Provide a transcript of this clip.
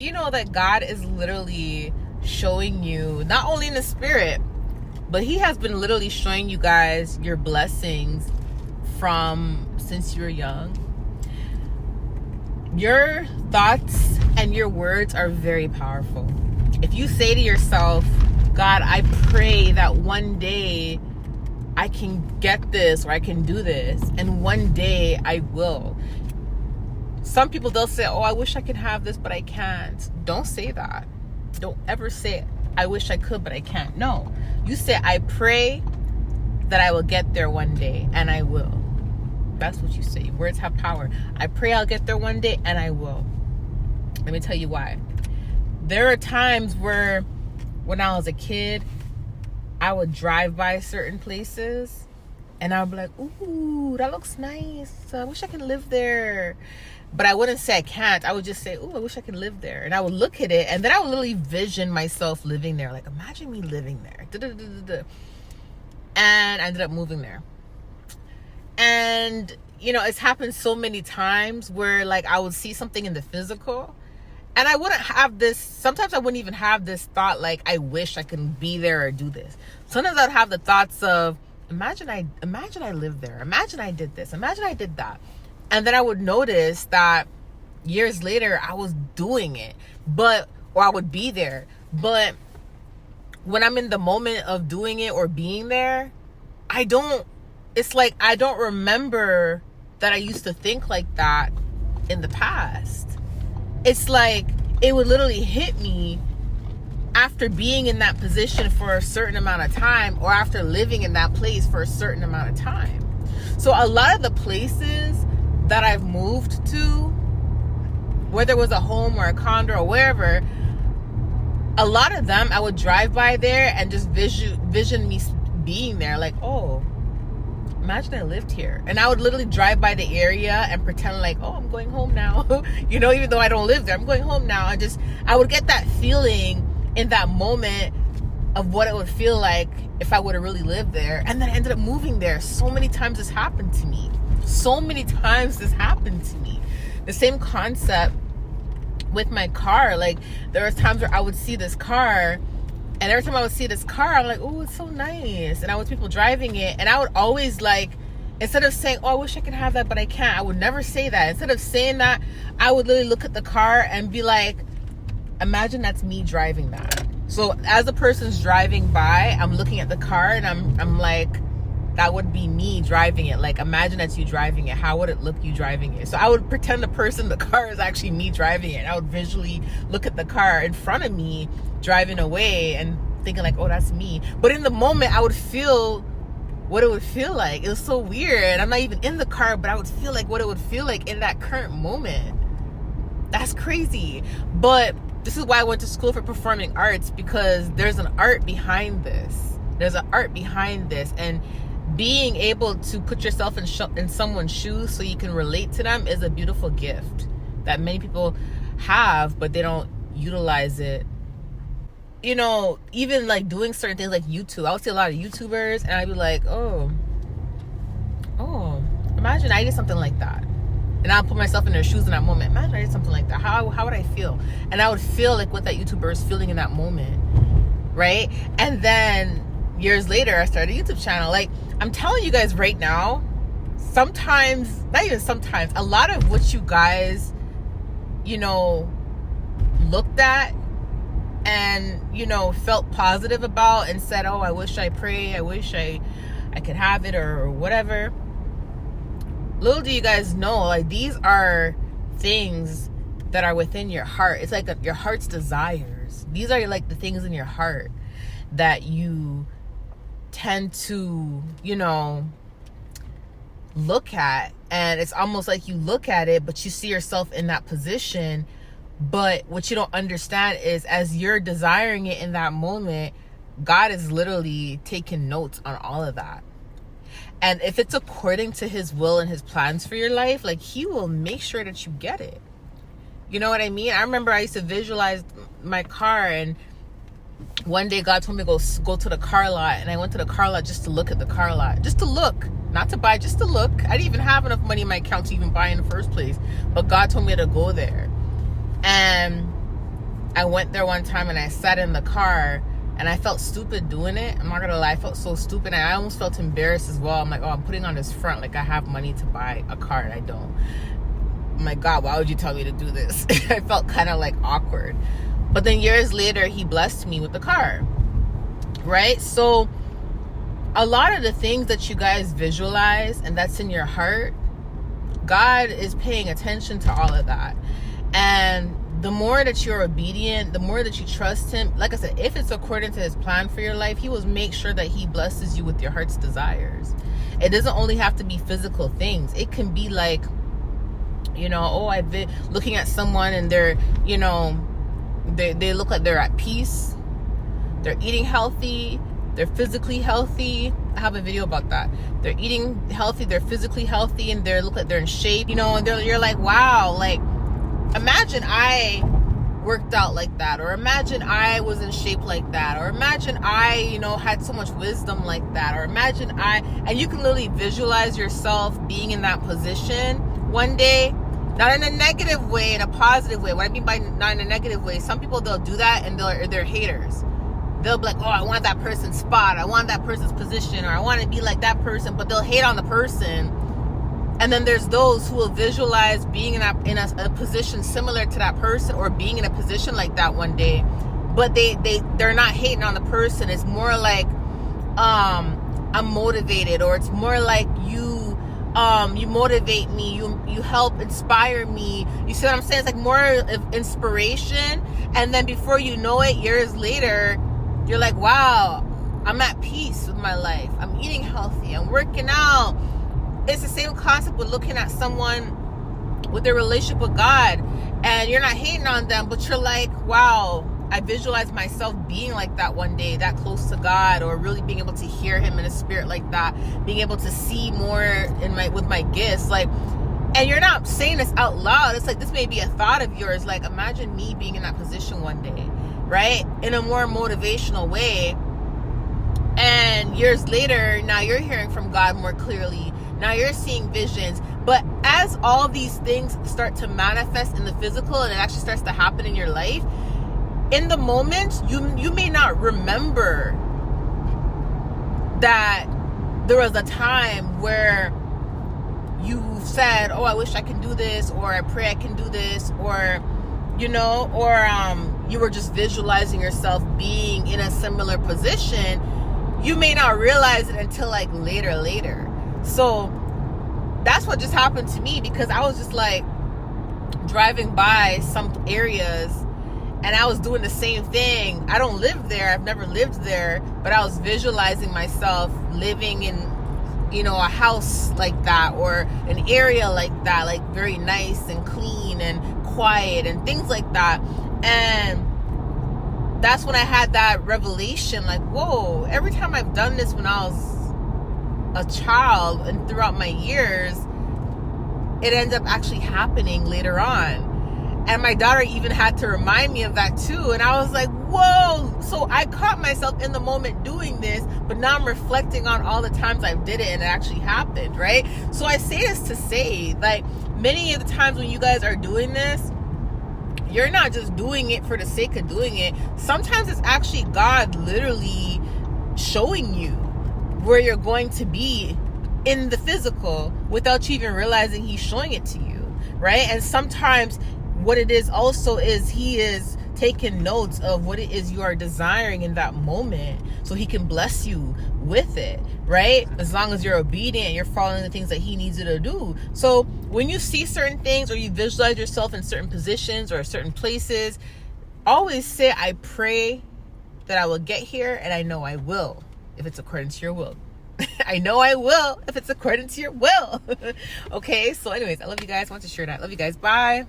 You know that God is literally showing you, not only in the spirit, but he has been literally showing you guys your blessings from since you were young. Your thoughts and your words are very powerful. If you say to yourself, God, I pray that one day I can get this or I can do this, and one day I will. Some people, they'll say, oh, I wish I could have this, but I can't. Don't say that. Don't ever say, I wish I could, but I can't. No. You say, I pray that I will get there one day, and I will. That's what you say. Words have power. I pray I'll get there one day, and I will. Let me tell you why. There are times where, when I was a kid, I would drive by certain places, and I would be like, ooh, that looks nice. I wish I could live there. But I wouldn't say I can't. I would just say, ooh, I wish I could live there. And I would look at it, and then I would literally vision myself living there. Like, imagine me living there. And I ended up moving there. And, you know, it's happened so many times where, like, I would see something in the physical, and I wouldn't have this, sometimes I wouldn't even have this thought, like, I wish I could be there or do this. Sometimes I'd have the thoughts of, imagine I lived there. Imagine I did this. Imagine I did that. And then I would notice that years later, I was doing it, or I would be there. But when I'm in the moment of doing it or being there, it's like I don't remember that I used to think like that in the past. It's like it would literally hit me after being in that position for a certain amount of time, or after living in that place for a certain amount of time. So a lot of the places that I've moved to, whether it was a home or a condo or wherever, a lot of them I would drive by there and just vision me being there, like, oh, imagine I lived here. And I would literally drive by the area and pretend like, oh, I'm going home now. You know, even though I don't live there, I'm going home now. I would get that feeling in that moment of what it would feel like if I would have really lived there. And then I ended up moving there. So many times this happened to me. The same concept with my car. Like, there was times where I would see this car, and every time I would see this car, I'm like, oh, it's so nice. And I would see people driving it, and I would always, like, instead of saying, oh, I wish I could have that, but I can't, I would never say that. Instead of saying that, I would literally look at the car and be like, imagine that's me driving that. So as the person's driving by, I'm looking at the car, and I'm like, that would be me driving it. Like, imagine that's you driving it. How would it look you driving it? So I would pretend the car is actually me driving it. I would visually look at the car in front of me driving away and thinking like, oh, that's me. But in the moment, I would feel what it would feel like. It was so weird. I'm not even in the car, but I would feel like what it would feel like in that current moment. That's crazy. But this is why I went to school for performing arts, because there's an art behind this. And being able to put yourself in someone's shoes so you can relate to them is a beautiful gift that many people have, but they don't utilize it. You know, even like doing certain things like YouTube. I would see a lot of YouTubers, and I'd be like, oh, imagine I did something like that. And I'll put myself in their shoes in that moment. Imagine I did something like that. How would I feel? And I would feel like what that YouTuber is feeling in that moment, right? And then years later, I started a YouTube channel. Like, I'm telling you guys right now, sometimes, not even sometimes, a lot of what you guys, you know, looked at and, you know, felt positive about and said, oh, I wish I could have it or whatever. Little do you guys know, like, these are things that are within your heart. It's like your heart's desires. These are like the things in your heart that you tend to, you know, look at, and it's almost like you look at it, but you see yourself in that position. But what you don't understand is, as you're desiring it in that moment, God is literally taking notes on all of that. And if it's according to his will and his plans for your life, like, he will make sure that you get it. You know what I mean? I remember I used to visualize my car, and one day God told me to go to the car lot, and I went to the car lot just to look at the car lot. Just to look. Not to buy, just to look. I didn't even have enough money in my account to even buy in the first place. But God told me to go there. And I went there one time and I sat in the car and I felt stupid doing it. I'm not gonna lie, I felt so stupid. And I almost felt embarrassed as well. I'm like, oh, I'm putting on this front like I have money to buy a car and I don't. I'm like, God, why would you tell me to do this? I felt kind of like awkward. But then years later, he blessed me with the car, right? So a lot of the things that you guys visualize and that's in your heart, God is paying attention to all of that. And the more that you're obedient, the more that you trust him, like I said, if it's according to his plan for your life, he will make sure that he blesses you with your heart's desires. It doesn't only have to be physical things. It can be like, I've been looking at someone and they're, they look like they're at peace. They're eating healthy. They're physically healthy. I have a video about that. They're eating healthy. They're physically healthy and they look like they're in shape, and you're like, wow, like, imagine I worked out like that, or imagine I was in shape like that, or imagine I, had so much wisdom like that, or imagine and you can literally visualize yourself being in that position one day, not in a negative way, in a positive way. What I mean by not in a negative way, some people, they'll do that and they're haters. They'll be like, oh, I want that person's spot, I want that person's position, or I want to be like that person, but they'll hate on the person. And then there's those who will visualize being in a position similar to that person, or being in a position like that one day, but they're not hating on the person. It's more like I'm motivated, or it's more like you motivate me, you help inspire me. You see what I'm saying? It's like more of inspiration. And then before you know it, years later, you're like, wow, I'm at peace with my life. I'm eating healthy. I'm working out. It's the same concept with looking at someone with their relationship with God, and you're not hating on them, but you're like, wow, I visualize myself being like that one day, that close to God, or really being able to hear him in a spirit like that, being able to see more with my gifts, like. And you're not saying this out loud. It's like, this may be a thought of yours. Like, imagine me being in that position one day, right? In a more motivational way. And years later, now you're hearing from God more clearly. Now you're seeing visions. But as all these things start to manifest in the physical, and it actually starts to happen in your life, in the moment, you may not remember that there was a time where you said, oh, I wish I can do this, or I pray I can do this, or you were just visualizing yourself being in a similar position. You may not realize it until like later. So that's what just happened to me, because I was just like driving by some areas and I was doing the same thing. I don't live there. I've never lived there, but I was visualizing myself living in, a house like that, or an area like that, like very nice and clean and quiet and things like that. And that's when I had that revelation, like, whoa, every time I've done this when I was a child and throughout my years, it ends up actually happening later on. And my daughter even had to remind me of that too. And I was like, whoa. So I caught myself in the moment doing this, but now I'm reflecting on all the times I did it and it actually happened, right? So I say this to say, like, many of the times when you guys are doing this, you're not just doing it for the sake of doing it. Sometimes it's actually God literally showing you where you're going to be in the physical without you even realizing he's showing it to you, right? And sometimes what it is also is he is taking notes of what it is you are desiring in that moment, so he can bless you with it, right? As long as you're obedient and you're following the things that he needs you to do. So when you see certain things, or you visualize yourself in certain positions or certain places, always say, I pray that I will get here, and I know I will if it's according to your will. I know I will if it's according to your will. Okay, so anyways, I love you guys. I want to share that. Love you guys. Bye.